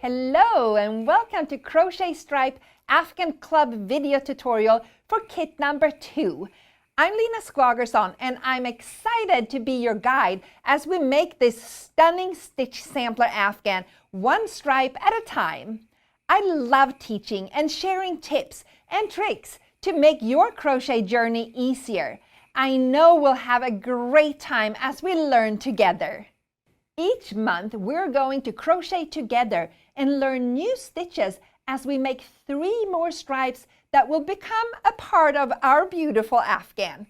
Hello and welcome to Crochet Stripe Afghan Club video tutorial for kit number 2. I'm Lina Skvagersson and I'm excited to be your guide as we make this stunning stitch sampler Afghan one stripe at a time. I love teaching and sharing tips and tricks to make your crochet journey easier. I know we'll have a great time as we learn together. Each month we're going to crochet together and learn new stitches as we make 3 more stripes that will become a part of our beautiful Afghan.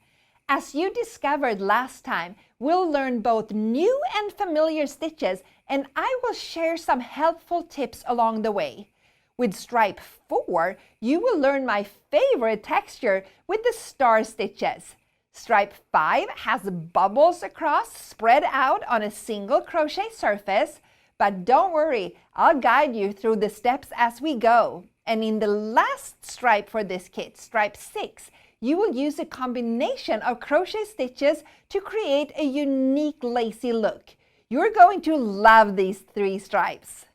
As you discovered last time, we'll learn both new and familiar stitches, and I will share some helpful tips along the way. With stripe 4, you will learn my favorite texture with the star stitches. Stripe 5 has bubbles across spread out on a single crochet surface, but don't worry, I'll guide you through the steps as we go. And in the last stripe for this kit, stripe 6, you will use a combination of crochet stitches to create a unique lacy look. You're going to love these 3 stripes.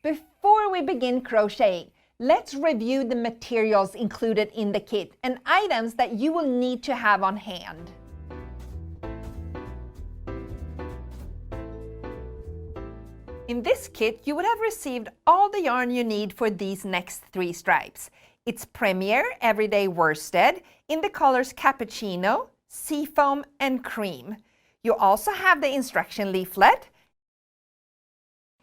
Before we begin crocheting, let's review the materials included in the kit and items that you will need to have on hand. In this kit, you would have received all the yarn you need for these next 3 stripes. It's Premier Everyday Worsted in the colors Cappuccino, Seafoam, and Cream. You also have the instruction leaflet.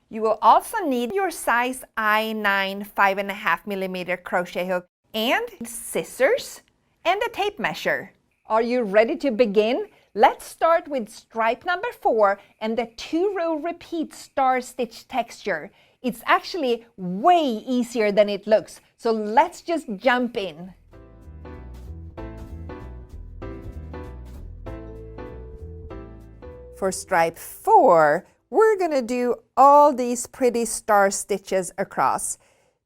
You will also need your size I9 5.5mm crochet hook and scissors and a tape measure. Are you ready to begin? Let's start with stripe number 4 and the 2-row repeat star stitch texture. It's actually way easier than it looks, so let's just jump in. For stripe 4, we're going to do all these pretty star stitches across.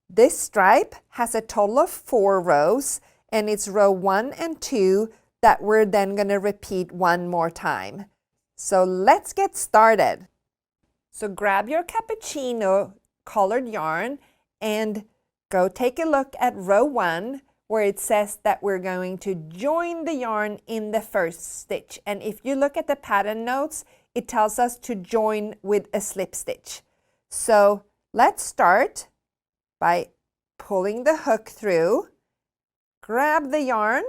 This stripe has a total of 4 rows, and it's row 1 and 2 that we're then going to repeat one more time. So let's get started. So grab your Cappuccino colored yarn and go take a look at row 1 where it says that we're going to join the yarn in the first stitch. And if you look at the pattern notes, it tells us to join with a slip stitch. So let's start by pulling the hook through, grab the yarn,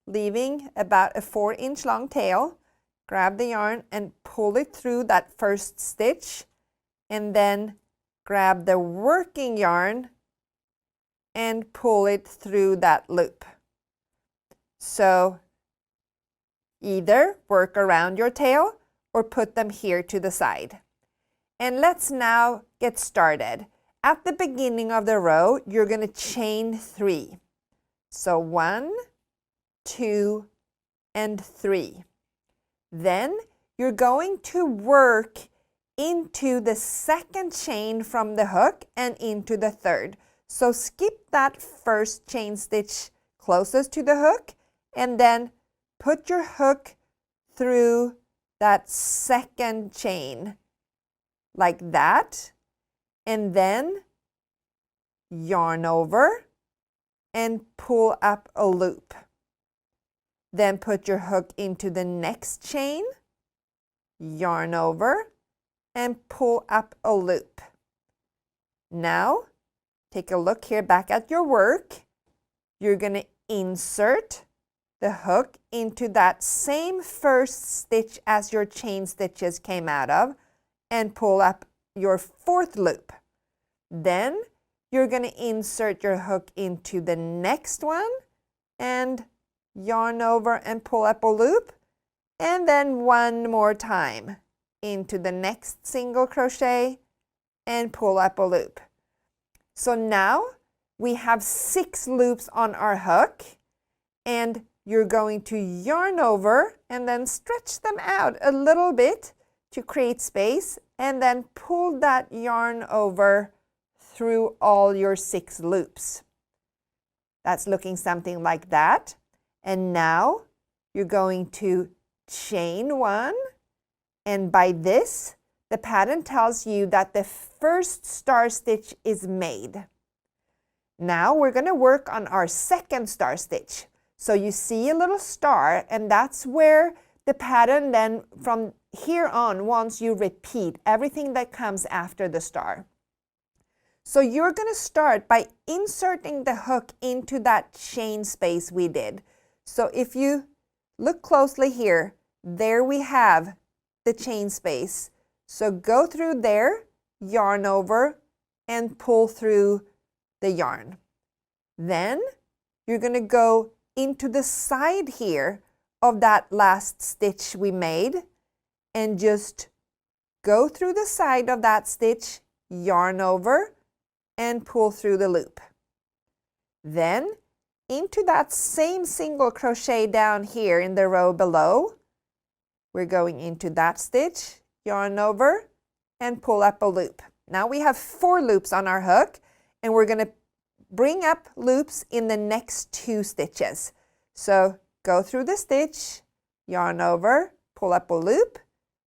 leaving about a 4-inch long tail, grab the yarn and pull it through that first stitch, and then grab the working yarn and pull it through that loop. So either work around your tail or put them here to the side. And let's now get started. At the beginning of the row, you're going to chain 3. So 1, 2, and 3. Then you're going to work into the second chain from the hook and into the third. So skip that first chain stitch closest to the hook and then put your hook through that second chain like that, and then yarn over and pull up a loop. Then put your hook into the next chain, yarn over, and pull up a loop. Now, take a look here back at your work. You're going to insert the hook into that same first stitch as your chain stitches came out of and pull up your 4th loop. Then, you're going to insert your hook into the next one and yarn over and pull up a loop, and then one more time into the next single crochet and pull up a loop. So now we have 6 loops on our hook, and you're going to yarn over and then stretch them out a little bit to create space, and then pull that yarn over through all your 6 loops. That's looking something like that. And now you're going to chain 1, and by this, the pattern tells you that the first star stitch is made. Now we're going to work on our second star stitch. So you see a little star, and that's where the pattern then from here on wants you repeat everything that comes after the star. So you're going to start by inserting the hook into that chain space we did. So if you look closely here, there we have the chain space. So go through there, yarn over, and pull through the yarn. Then you're going to go into the side here of that last stitch we made and just go through the side of that stitch, yarn over, and pull through the loop. Then into that same single crochet down here in the row below, we're going into that stitch, yarn over, and pull up a loop. Now we have 4 loops on our hook, and we're going to bring up loops in the next 2 stitches. So go through the stitch, yarn over, pull up a loop,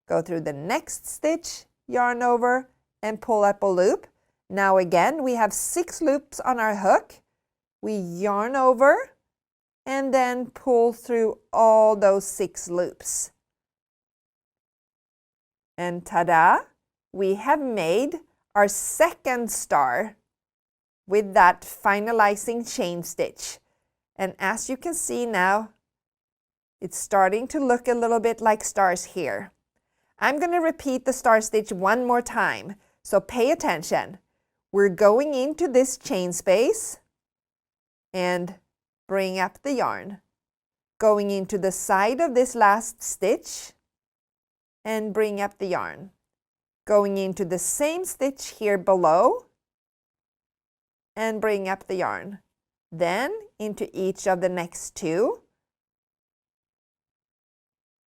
go through the next stitch, yarn over, and pull up a loop. Now again, we have 6 loops on our hook. We yarn over and then pull through all those 6 loops. And ta-da, we have made our second star with that finalizing chain stitch. And as you can see now, it's starting to look a little bit like stars here. I'm going to repeat the star stitch one more time, so pay attention. We're going into this chain space and bring up the yarn. Going into the side of this last stitch and bring up the yarn. Going into the same stitch here below and bring up the yarn. Then into each of the next 2.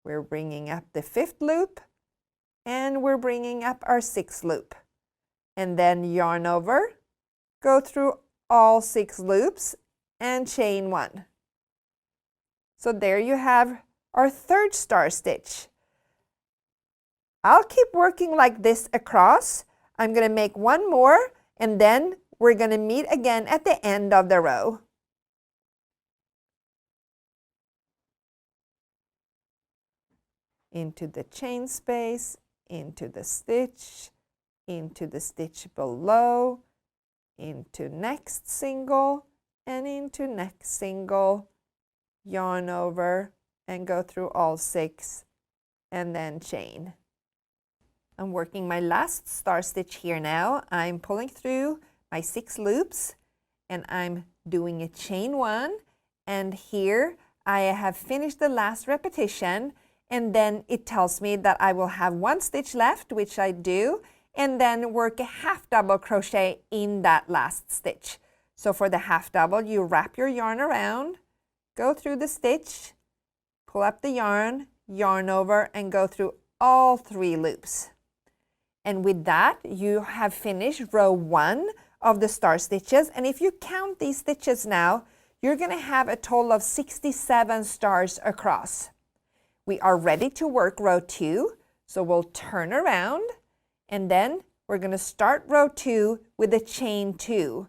We're bringing up the 5th loop and we're bringing up our 6th loop. And then yarn over, go through all 6 loops and chain 1. So there you have our 3rd star stitch. I'll keep working like this across. I'm going to make one more and then we're going to meet again at the end of the row. Into the chain space, into the stitch below, into next single, and into next single, yarn over, and go through all 6, and then chain. I'm working my last star stitch here now. I'm pulling through my 6 loops, and I'm doing a chain 1, and here I have finished the last repetition, and then it tells me that I will have 1 stitch left, which I do, and then work a half double crochet in that last stitch. So for the half double, you wrap your yarn around, go through the stitch, pull up the yarn, yarn over, and go through all 3 loops. And with that, you have finished row 1 of the star stitches. And if you count these stitches now, you're going to have a total of 67 stars across. We are ready to work row 2, so we'll turn around, and then we're going to start row 2 with a chain 2.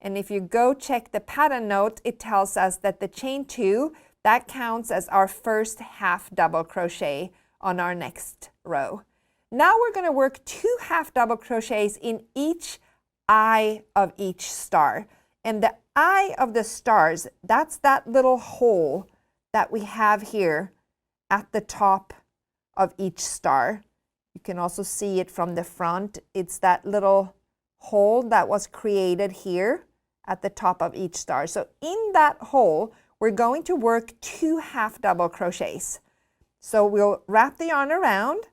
And if you go check the pattern note, it tells us that the chain 2, that counts as our first half double crochet on our next row. Now we're going to work 2 half double crochets in each eye of each star. And the eye of the stars, that's that little hole that we have here at the top of each star. You can also see it from the front. It's that little hole that was created here at the top of each star. So in that hole, we're going to work 2 half double crochets. So we'll wrap the yarn around,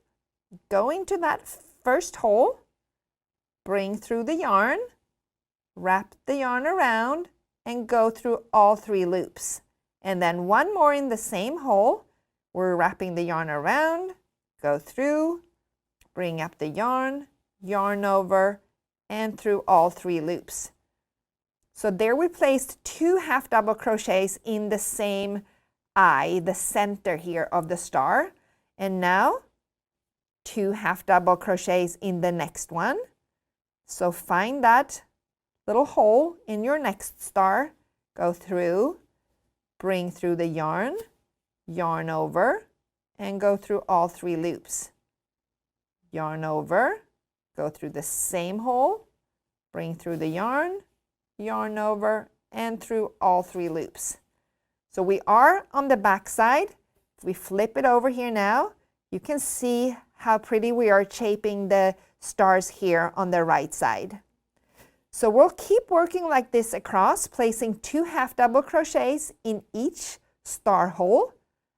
go into that first hole, bring through the yarn, wrap the yarn around, and go through all 3 loops. And then one more in the same hole. We're wrapping the yarn around, go through, bring up the yarn, yarn over, and through all 3 loops. So there we placed 2 half double crochets in the same eye, the center here of the star. And now 2 half double crochets in the next one. So find that little hole in your next star, go through, bring through the yarn, yarn over, and go through all 3 loops. Yarn over, go through the same hole, bring through the yarn, yarn over, and through all 3 loops. So we are on the back side. If we flip it over here now, you can see how pretty we are shaping the stars here on the right side. So we'll keep working like this across, placing 2 half double crochets in each star hole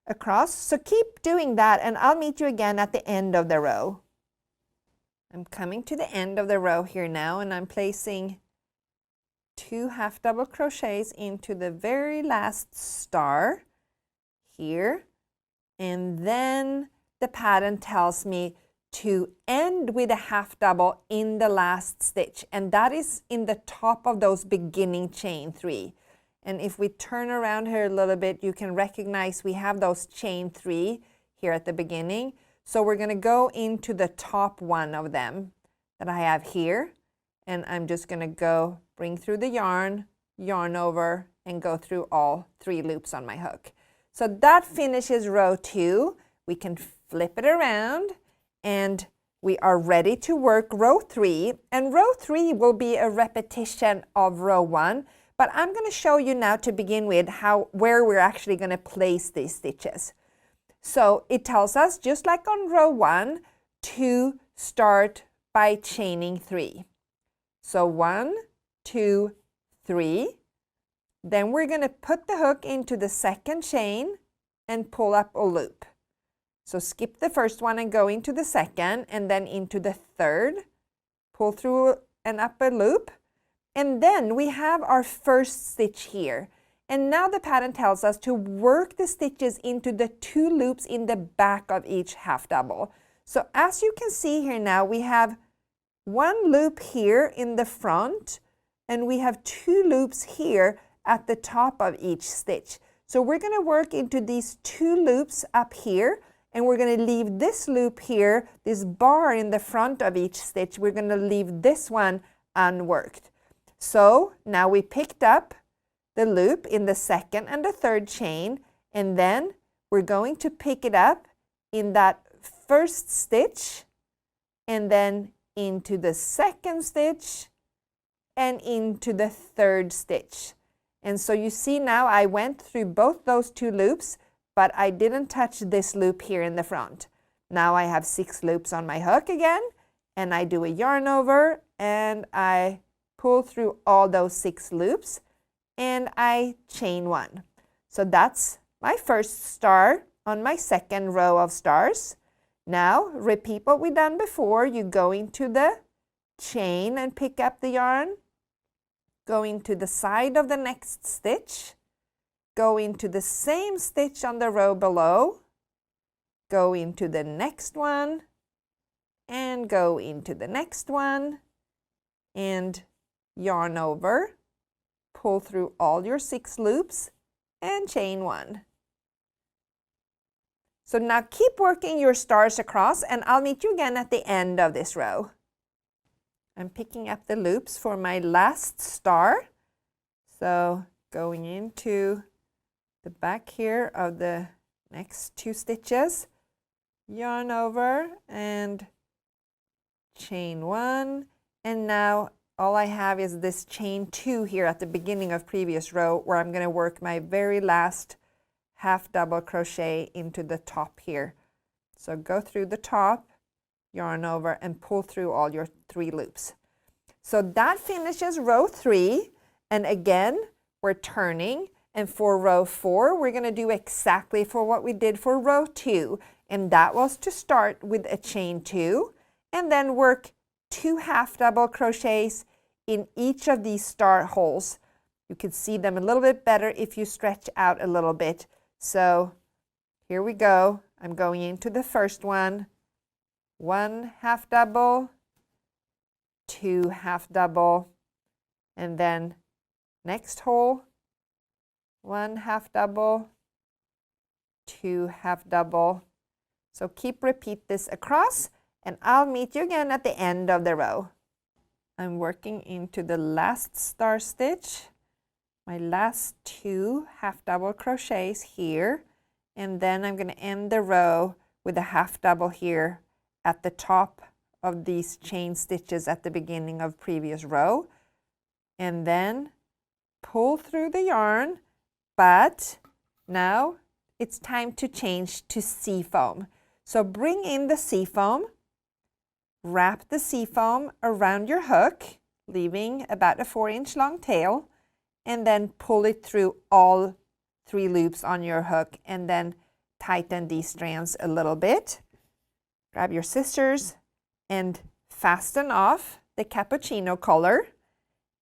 across. So keep doing that, and I'll meet you again at the end of the row. I'm coming to the end of the row here now, and I'm placing 2 half double crochets into the very last star here, and then the pattern tells me to end with a half double in the last stitch, and that is in the top of those beginning chain 3. And if we turn around here a little bit, you can recognize we have those chain 3 here at the beginning. So we're going to go into the top one of them that I have here, and I'm just going to go bring through the yarn, yarn over, and go through all 3 loops on my hook. So that finishes row 2. We can flip it around, and we are ready to work row 3. And row 3 will be a repetition of row 1, but I'm going to show you now to begin with where we're actually going to place these stitches. So it tells us, just like on row 1, to start by chaining 3. So 1, 2, 3. Then we're going to put the hook into the second chain and pull up a loop. So skip the first one and go into the second, and then into the third, pull through and up a loop, and then we have our first stitch here. And now the pattern tells us to work the stitches into the 2 loops in the back of each half double. So as you can see here now, we have 1 loop here in the front, and we have 2 loops here at the top of each stitch. So we're going to work into these 2 loops up here, and we're going to leave this loop here, this bar in the front of each stitch, we're going to leave this one unworked. So now we picked up the loop in the second and the third chain, and then we're going to pick it up in that first stitch, and then into the second stitch, and into the third stitch. And so you see now I went through both those 2 loops, but I didn't touch this loop here in the front. Now I have 6 loops on my hook again, and I do a yarn over, and I pull through all those 6 loops, and I chain 1. So that's my first star on my second row of stars. Now repeat what we done before. You go into the chain and pick up the yarn, go into the side of the next stitch, go into the same stitch on the row below, go into the next one, and go into the next one, and yarn over, pull through all your 6 loops, and chain 1. So now keep working your stars across, and I'll meet you again at the end of this row. I'm picking up the loops for my last star. So going into the back here of the next 2 stitches, yarn over and chain 1, and now all I have is this chain 2 here at the beginning of previous row, where I'm going to work my very last half double crochet into the top here. So go through the top, yarn over, and pull through all your 3 loops. So that finishes row 3, and again we're turning, and for row 4 we're going to do exactly for what we did for row 2, and that was to start with a chain 2 and then work 2 half double crochets in each of these star holes. You can see them a little bit better if you stretch out a little bit. So here we go. I'm going into the first one, 1 half double, 2 half double, and then next hole, 1 half double, 2 half double. So repeat this across, and I'll meet you again at the end of the row. I'm working into the last star stitch, my last 2 half double crochets here, and then I'm going to end the row with a half double here at the top of these chain stitches at the beginning of previous row, and then pull through the yarn, but now it's time to change to seafoam. So bring in the seafoam, wrap the seafoam around your hook, leaving about a 4-inch long tail, and then pull it through all 3 loops on your hook, and then tighten these strands a little bit. Grab your scissors and fasten off the cappuccino color.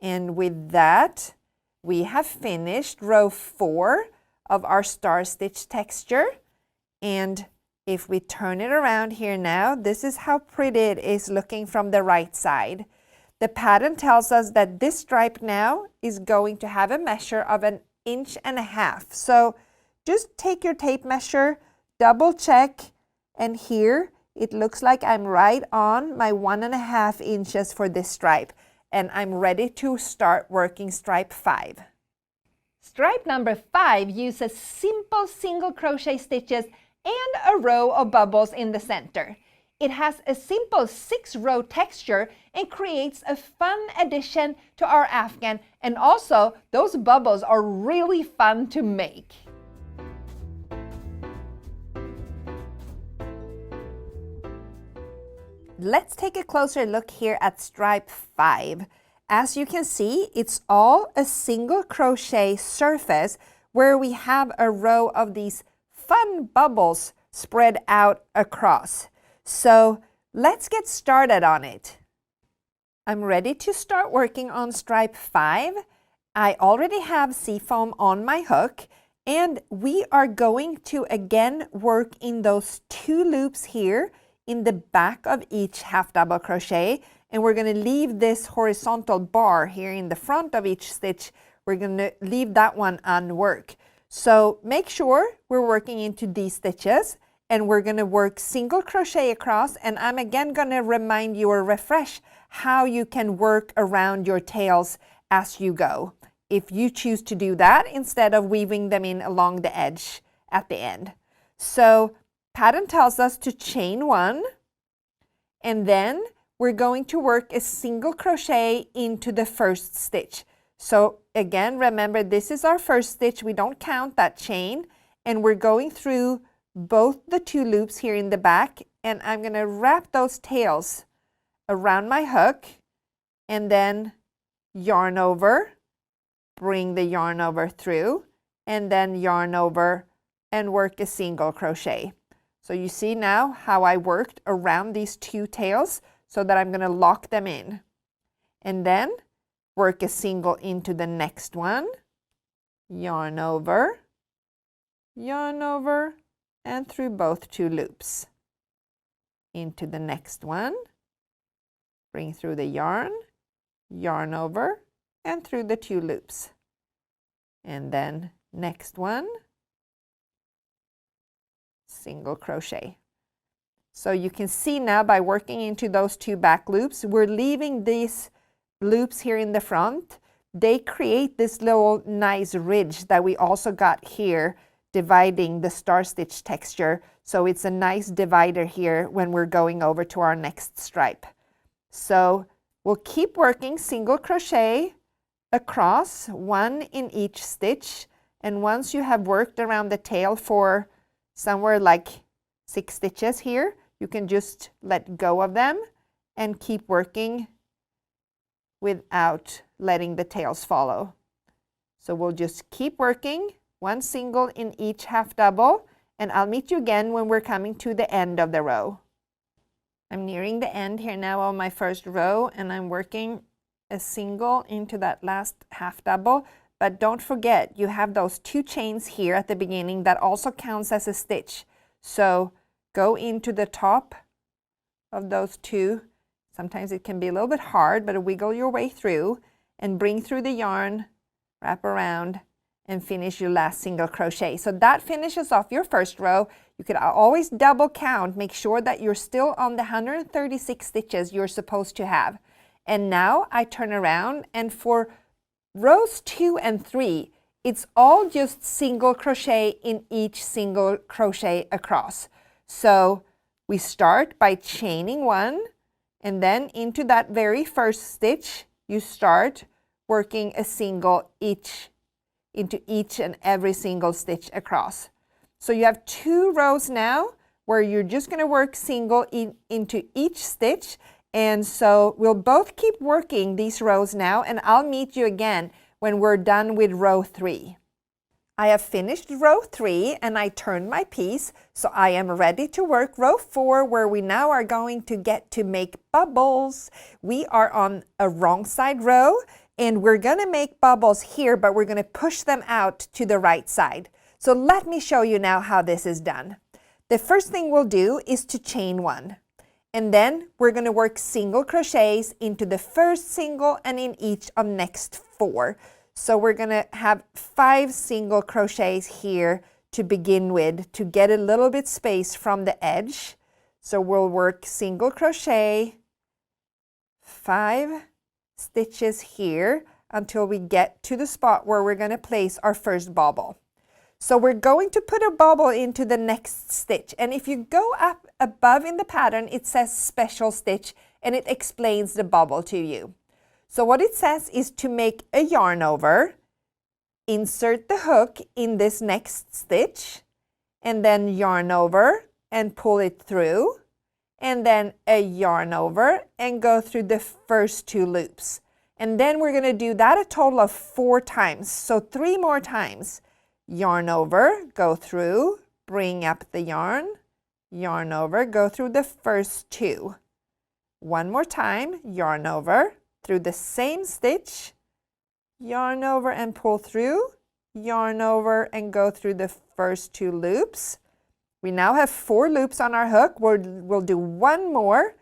And with that, we have finished row 4 of our star stitch texture. And if we turn it around here now, this is how pretty it is looking from the right side. The pattern tells us that this stripe now is going to have a measure of 1.5 inches. So just take your tape measure, double check, and here it looks like I'm right on my 1.5 inches for this stripe, and I'm ready to start working stripe 5. Stripe number 5 uses simple single crochet stitches and a row of bubbles in the center. It has a simple 6-row texture and creates a fun addition to our afghan, and also those bubbles are really fun to make. Let's take a closer look here at stripe 5. As you can see, it's all a single crochet surface where we have a row of these fun bubbles spread out across. So let's get started on it. I'm ready to start working on stripe 5. I already have seafoam on my hook, and we are going to again work in those 2 loops here in the back of each half double crochet, and we're going to leave this horizontal bar here in the front of each stitch. We're going to leave that one unworked. So make sure we're working into these stitches, and we're going to work single crochet across, and I'm again going to remind you or refresh how you can work around your tails as you go, if you choose to do that instead of weaving them in along the edge at the end. So pattern tells us to chain 1, and then we're going to work a single crochet into the first stitch. So again, remember, this is our first stitch. We don't count that chain, and we're going through both the 2 loops here in the back, and I'm going to wrap those tails around my hook and then yarn over, bring the yarn over through, and then yarn over and work a single crochet. So you see now how I worked around these 2 tails so that I'm going to lock them in, and then work a single into the next one, yarn over, and through both 2 loops. Into the next one, bring through the yarn, yarn over, and through the 2 loops. And then next one, single crochet. So you can see now by working into those 2 back loops, we're leaving these loops here in the front. They create this little nice ridge that we also got here, dividing the star stitch texture. So it's a nice divider here when we're going over to our next stripe. So we'll keep working single crochet across, 1 in each stitch. And once you have worked around the tail for somewhere like 6 stitches here, you can just let go of them and keep working without letting the tails follow. So we'll just keep working, 1 single in each half double, and I'll meet you again when we're coming to the end of the row. I'm nearing the end here now of my first row, and I'm working a single into that last half double. But don't forget, you have those 2 chains here at the beginning that also counts as a stitch. So go into the top of those 2. Sometimes it can be a little bit hard, but wiggle your way through and bring through the yarn, wrap around, and finish your last single crochet. So that finishes off your first row. You could always double count, make sure that you're still on the 136 stitches you're supposed to have. And now I turn around, and for rows 2 and 3, it's all just single crochet in each single crochet across. So we start by chaining 1, and then into that very first stitch, you start working a single into each and every single stitch across. So you have 2 rows now where you're just going to work single into each stitch. And so we'll both keep working these rows now, and I'll meet you again when we're done with row 3. I have finished row 3 and I turned my piece, so I am ready to work row 4, where we now are going to get to make bubbles. We are on a wrong side row, and we're going to make bubbles here, but we're going to push them out to the right side. So let me show you now how this is done. The first thing we'll do is to chain 1. And then we're going to work single crochets into the first single and in each of next 4. So we're going to have 5 single crochets here to begin with to get a little bit space from the edge. So we'll work single crochet, 5 stitches here until we get to the spot where we're going to place our first bobble. So we're going to put a bobble into the next stitch. And if you go up above in the pattern, it says special stitch, and it explains the bobble to you. So what it says is to make a yarn over, insert the hook in this next stitch, and then yarn over and pull it through, and then a yarn over and go through the first 2 loops. And then we're going to do that a total of 4 times. So 3 more times. Yarn over, go through, bring up the yarn over, go through the first 2. One more time, yarn over, through the same stitch, yarn over and pull through, yarn over and go through the first 2 loops. We now have 4 loops on our hook. We'll do 1 more,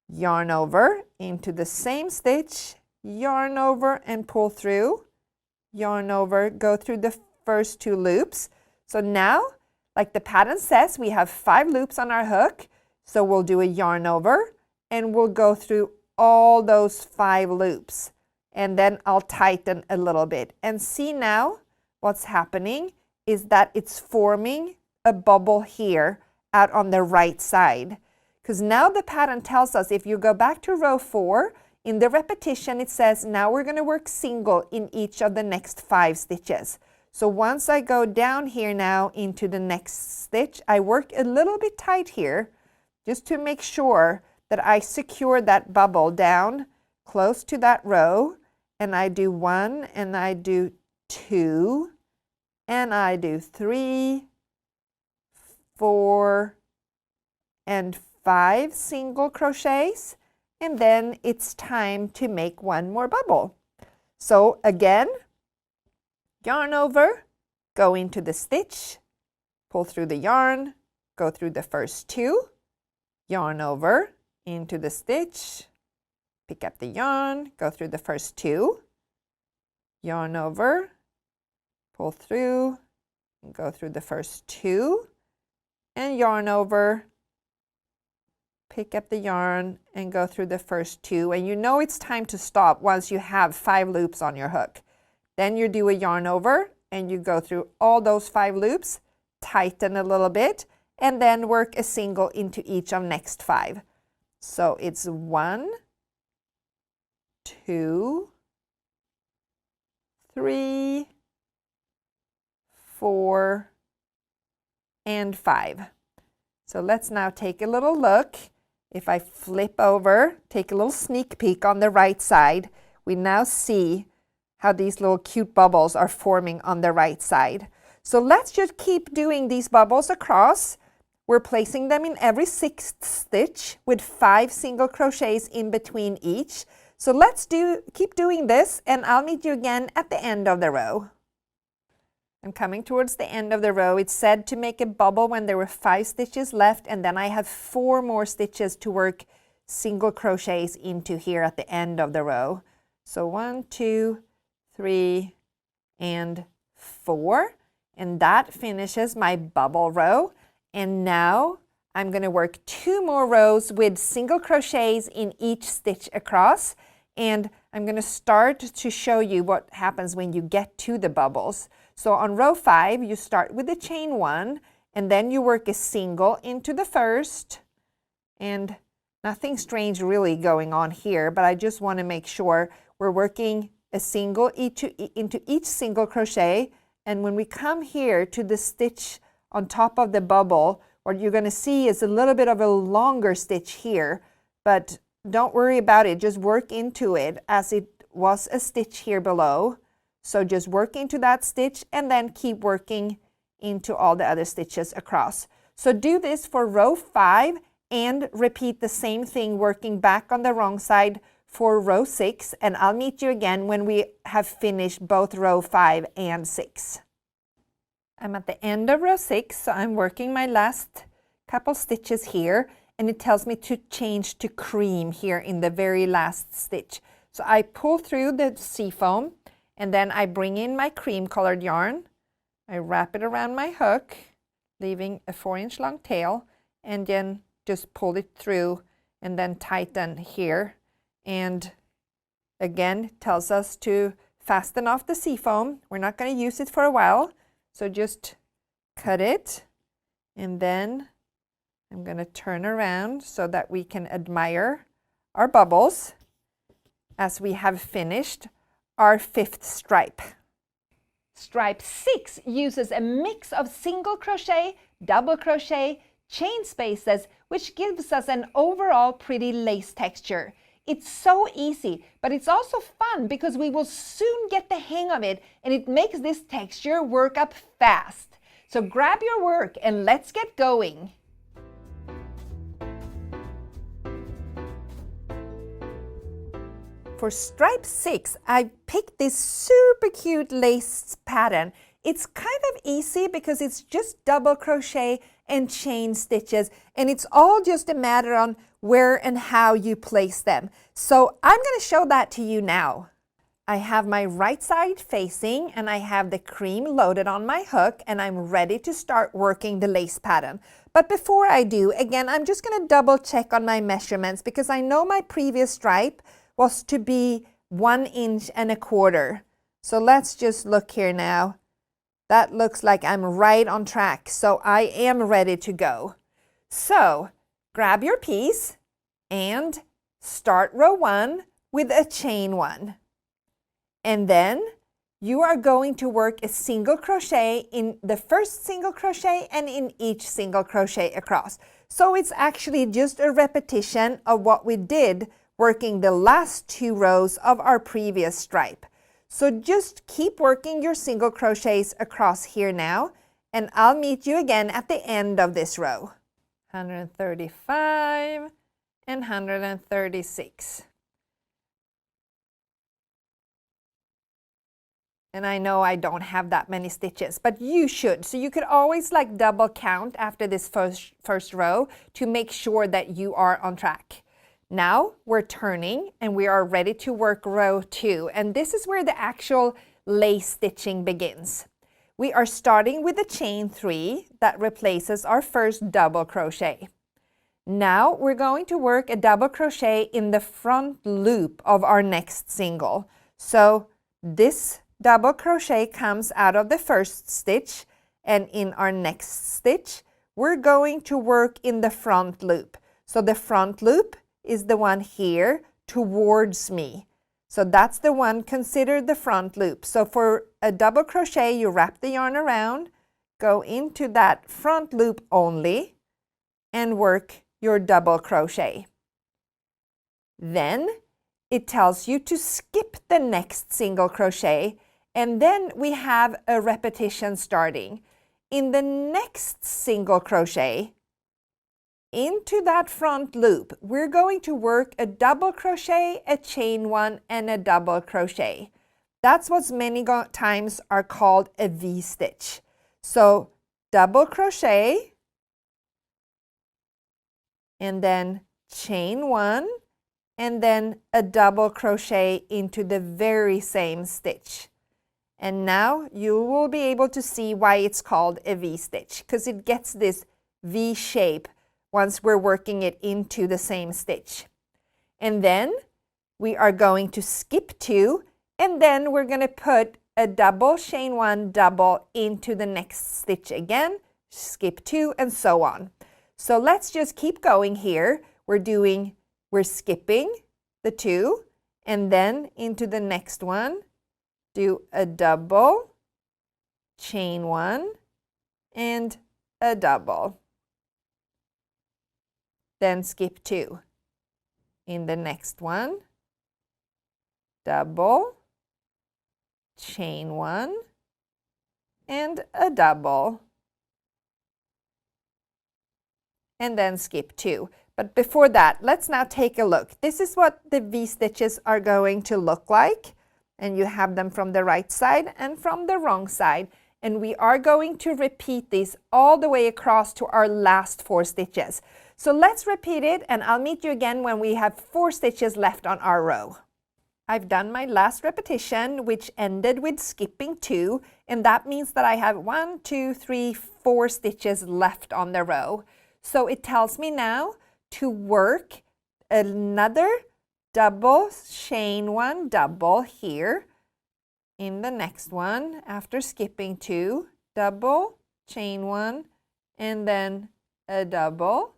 yarn over into the same stitch, yarn over and pull through, yarn over, go through the first 2 loops. So now, like the pattern says, we have 5 loops on our hook. So we'll do a yarn over and we'll go through all those 5 loops. And then I'll tighten a little bit. And see now what's happening is that it's forming a bubble here out on the right side. Because now the pattern tells us, if you go back to row 4, in the repetition it says now we're going to work single in each of the next 5 stitches. So once I go down here now into the next stitch, I work a little bit tight here just to make sure that I secure that bubble down close to that row. And I do 1 and I do 2 and I do 3, 4 and 5 single crochets. And then it's time to make 1 more bubble. So again, yarn over, go into the stitch, pull through the yarn, go through the first 2, yarn over into the stitch, pick up the yarn, go through the first 2, yarn over, pull through, and go through the first 2, and yarn over, pick up the yarn, and go through the first 2. And you know it's time to stop once you have 5 loops on your hook. Then you do a yarn over and you go through all those 5 loops, tighten a little bit, and then work a single into each of next 5. So it's 1, 2, 3, 4, and 5. So let's now take a little look. If I flip over, take a little sneak peek on the right side, we now see how these little cute bubbles are forming on the right side. So let's just keep doing these bubbles across. We're placing them in every 6th stitch with 5 single crochets in between each. So let's keep doing this, and I'll meet you again at the end of the row. I'm coming towards the end of the row. It said to make a bubble when there were 5 stitches left, and then I have 4 more stitches to work single crochets into here at the end of the row. So 1, 2, 3, and 4, and that finishes my bubble row. And now I'm going to work 2 more rows with single crochets in each stitch across, and I'm going to start to show you what happens when you get to the bubbles. So on row 5, you start with the chain 1, and then you work a single into the first, and nothing strange really going on here, but I just want to make sure we're working a single into each single crochet. And when we come here to the stitch on top of the bubble, what you're going to see is a little bit of a longer stitch here, but don't worry about it. Just work into it as it was a stitch here below. So just work into that stitch and then keep working into all the other stitches across. So do this for row 5 and repeat the same thing working back on the wrong side for row 6, and I'll meet you again when we have finished both row 5 and 6. I'm at the end of row 6, so I'm working my last couple stitches here, and it tells me to change to cream here in the very last stitch. So I pull through the seafoam, and then I bring in my cream colored yarn. I wrap it around my hook, leaving a 4-inch long tail, and then just pull it through and then tighten here. And again, tells us to fasten off the seafoam. We're not going to use it for a while, so just cut it, and then I'm going to turn around so that we can admire our bubbles as we have finished our 5th stripe. Stripe 6 uses a mix of single crochet, double crochet, chain spaces, which gives us an overall pretty lace texture. It's so easy, but it's also fun because we will soon get the hang of it, and it makes this texture work up fast. So grab your work and let's get going. For stripe 6, I picked this super cute lace pattern. It's kind of easy because it's just double crochet and chain stitches, and it's all just a matter on where and how you place them. So I'm going to show that to you now. I have my right side facing, and I have the cream loaded on my hook, and I'm ready to start working the lace pattern. But before I do, again, I'm just going to double check on my measurements because I know my previous stripe was to be 1.25 inches. So let's just look here now. That looks like I'm right on track, so I am ready to go. So grab your piece and start row 1 with a chain 1. And then you are going to work a single crochet in the first single crochet and in each single crochet across. So it's actually just a repetition of what we did working the last 2 rows of our previous stripe. So just keep working your single crochets across here now, and I'll meet you again at the end of this row. 135 and 136. And I know I don't have that many stitches, but you should. So you could always like double count after this first row to make sure that you are on track. Now we're turning and we are ready to work row 2, and this is where the actual lace stitching begins. We are starting with a chain 3 that replaces our first double crochet. Now we're going to work a double crochet in the front loop of our next single. So this double crochet comes out of the first stitch, and in our next stitch we're going to work in the front loop. So the front loop is the one here towards me. So that's the one considered the front loop. So for a double crochet, you wrap the yarn around, go into that front loop only, and work your double crochet. Then it tells you to skip the next single crochet, and then we have a repetition starting. In the next single crochet, into that front loop, we're going to work a double crochet, a chain 1, and a double crochet. That's what many times are called a V-stitch. So double crochet, and then chain 1, and then a double crochet into the very same stitch. And now you will be able to see why it's called a V-stitch, because it gets this V shape once we're working it into the same stitch. And then we are going to skip 2, and then we're going to put a double, chain 1, double into the next stitch again, skip 2, and so on. So let's just keep going here. We're skipping the 2, and then into the next one, do a double, chain 1, and a double. Then skip 2. In the next one, double, chain 1, and a double. And then skip 2. But before that, let's now take a look. This is what the V-stitches are going to look like. And you have them from the right side and from the wrong side. And we are going to repeat this all the way across to our last 4 stitches. So let's repeat it, and I'll meet you again when we have 4 stitches left on our row. I've done my last repetition, which ended with skipping 2, and that means that I have 1, 2, 3, 4 stitches left on the row. So it tells me now to work another double, chain 1, double here in the next one after skipping 2, double, chain 1, and then a double.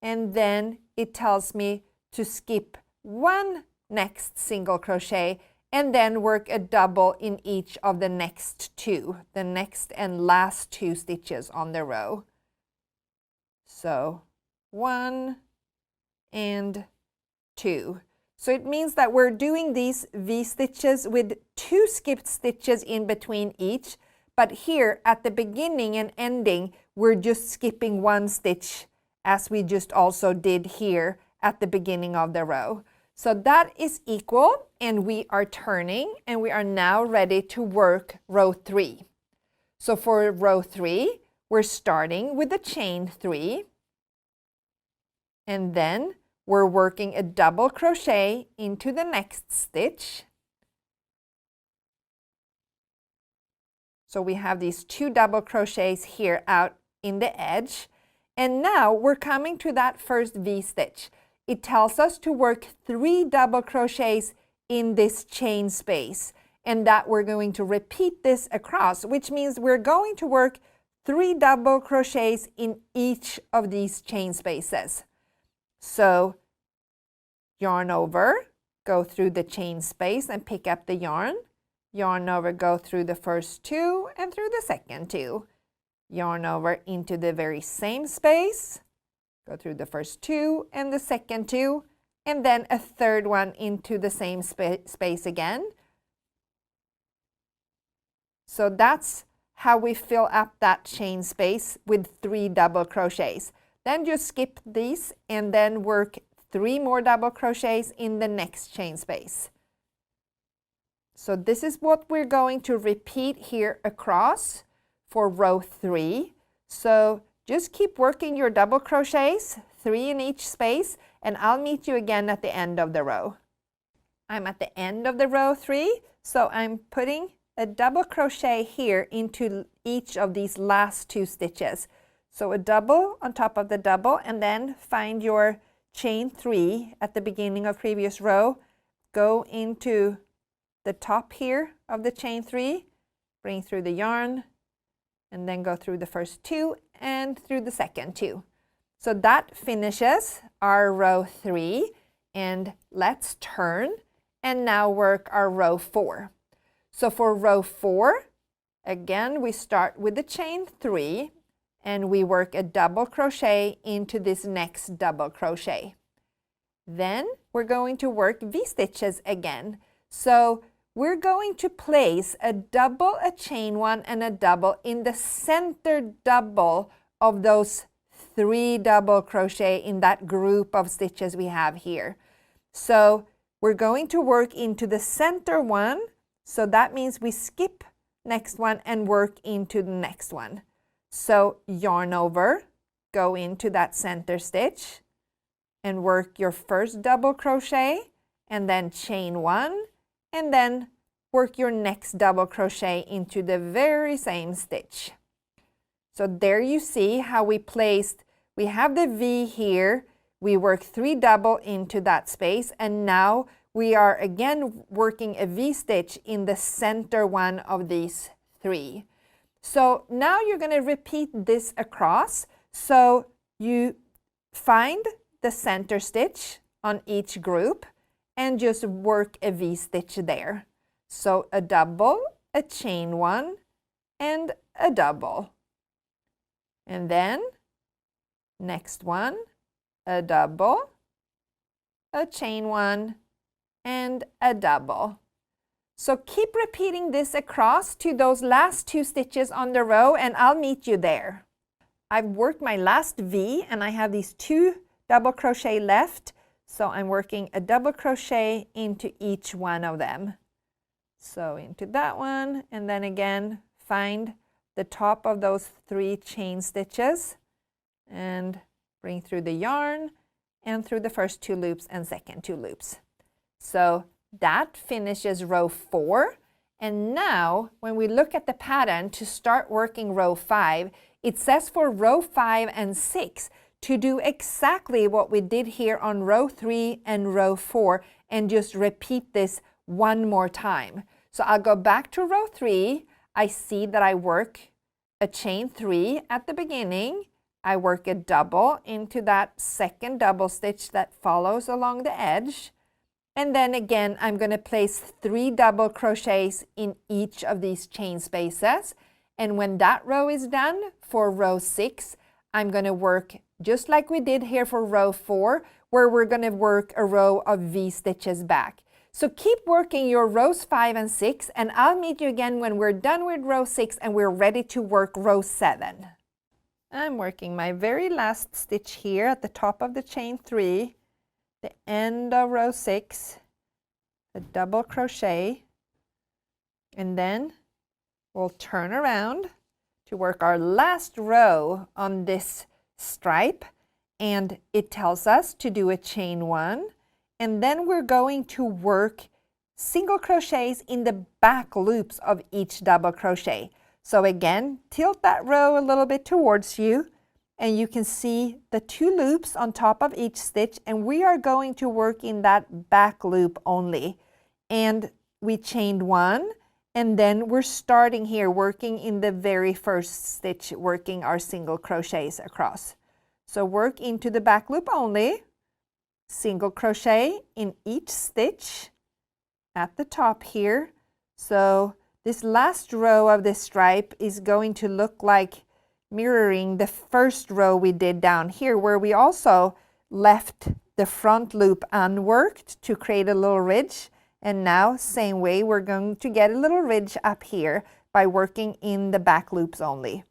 And then it tells me to skip 1 next single crochet and then work a double in each of the next 2, the next and last 2 stitches on the row. So 1 and 2. So it means that we're doing these V-stitches with 2 skipped stitches in between each, but here at the beginning and ending, we're just skipping 1 stitch, as we just also did here at the beginning of the row. So that is equal, and we are turning, and we are now ready to work row 3. So for row 3, we're starting with the chain 3, and then we're working a double crochet into the next stitch. So we have these 2 double crochets here out in the edge. And now we're coming to that first V-stitch. It tells us to work 3 double crochets in this chain space, and that we're going to repeat this across, which means we're going to work 3 double crochets in each of these chain spaces. So yarn over, go through the chain space and pick up the yarn. Yarn over, go through the first 2 and through the second 2. Yarn over into the very same space, go through the first 2 and the second 2, and then a third one into the same space again. So that's how we fill up that chain space with 3 double crochets. Then just skip these and then work 3 more double crochets in the next chain space. So this is what we're going to repeat here across for row 3. So just keep working your double crochets, 3 in each space, and I'll meet you again at the end of the row. I'm at the end of the row 3, so I'm putting a double crochet here into each of these last 2 stitches. So a double on top of the double, and then find your chain 3 at the beginning of previous row, go into the top here of the chain 3, bring through the yarn, and then go through the first 2 and through the second 2. So that finishes our row 3, and let's turn and now work our row 4. So for row 4, again, we start with the chain 3 and we work a double crochet into this next double crochet. Then we're going to work V-stitches again. So we're going to place a double, a chain 1, and a double in the center double of those 3 double crochet in that group of stitches we have here. So we're going to work into the center one. So that means we skip next one and work into the next one. So yarn over, go into that center stitch and work your first double crochet, and then chain 1, and then work your next double crochet into the very same stitch. So there you see how we have the V here, we work 3 double into that space, and now we are again working a V stitch in the center one of these 3. So now you're going to repeat this across. So you find the center stitch on each group and just work a V stitch there. So a double, a chain 1, and a double. And then next one, a double, a chain 1, and a double. So keep repeating this across to those last 2 stitches on the row, and I'll meet you there. I've worked my last V and I have these 2 double crochet left, so I'm working a double crochet into each one of them. So into that one, and then again find the top of those 3 chain stitches and bring through the yarn and through the first 2 loops and second 2 loops. So that finishes row 4. And now when we look at the pattern to start working row 5, it says for row 5 and 6 to do exactly what we did here on row 3 and row 4 and just repeat this one more time. So I'll go back to row 3. I see that I work a chain 3 at the beginning. I work a double into that second double stitch that follows along the edge. And then again, I'm going to place 3 double crochets in each of these chain spaces. And when that row is done for row 6, I'm going to work just like we did here for row 4, where we're going to work a row of V stitches back. So keep working your rows 5 and 6, and I'll meet you again when we're done with row 6 and we're ready to work row 7. I'm working my very last stitch here at the top of the chain 3. The end of row 6, a double crochet, and then we'll turn around to work our last row on this stripe, and it tells us to do a chain 1, and then we're going to work single crochets in the back loops of each double crochet. So again, tilt that row a little bit towards you, and you can see the 2 loops on top of each stitch, and we are going to work in that back loop only. And we chained 1, and then we're starting here working in the very first stitch, working our single crochets across. So work into the back loop only, single crochet in each stitch at the top here. So this last row of this stripe is going to look like mirroring the first row we did down here, where we also left the front loop unworked to create a little ridge. And now, same way, we're going to get a little ridge up here by working in the back loops only.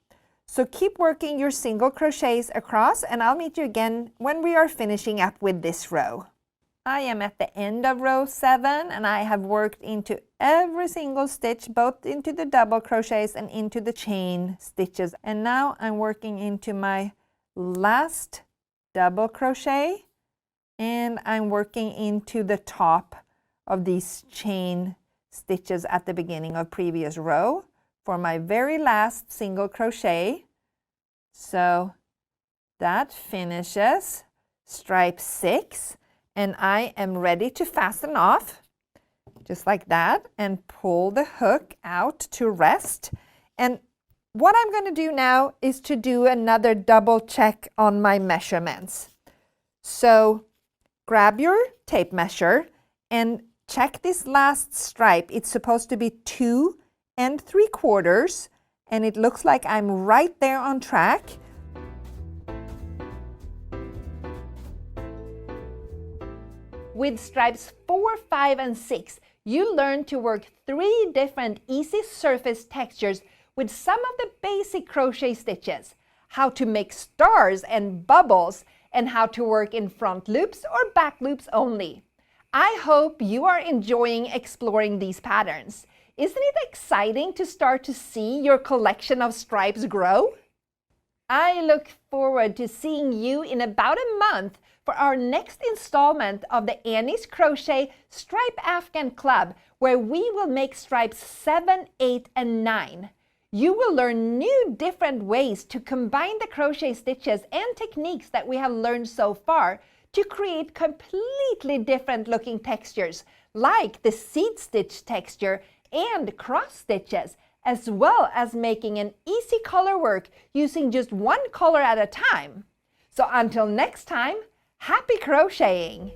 So keep working your single crochets across, and I'll meet you again when we are finishing up with this row. I am at the end of row 7, and I have worked into every single stitch, both into the double crochets and into the chain stitches. And now I'm working into my last double crochet, and I'm working into the top of these chain stitches at the beginning of previous row for my very last single crochet. So that finishes stripe 6. And I am ready to fasten off, just like that, and pull the hook out to rest. And what I'm going to do now is to do another double check on my measurements. So grab your tape measure and check this last stripe. It's supposed to be 2 3/4, and it looks like I'm right there on track. With stripes 4, 5, and 6, you learn to work 3 different easy surface textures with some of the basic crochet stitches, how to make stars and bubbles, and how to work in front loops or back loops only. I hope you are enjoying exploring these patterns. Isn't it exciting to start to see your collection of stripes grow? I look forward to seeing you in about a month for our next installment of the Annie's Crochet Stripe Afghan Club, where we will make stripes 7, 8, and 9. You will learn new different ways to combine the crochet stitches and techniques that we have learned so far to create completely different looking textures, like the seed stitch texture and cross stitches, as well as making an easy color work using just one color at a time. So until next time, happy crocheting!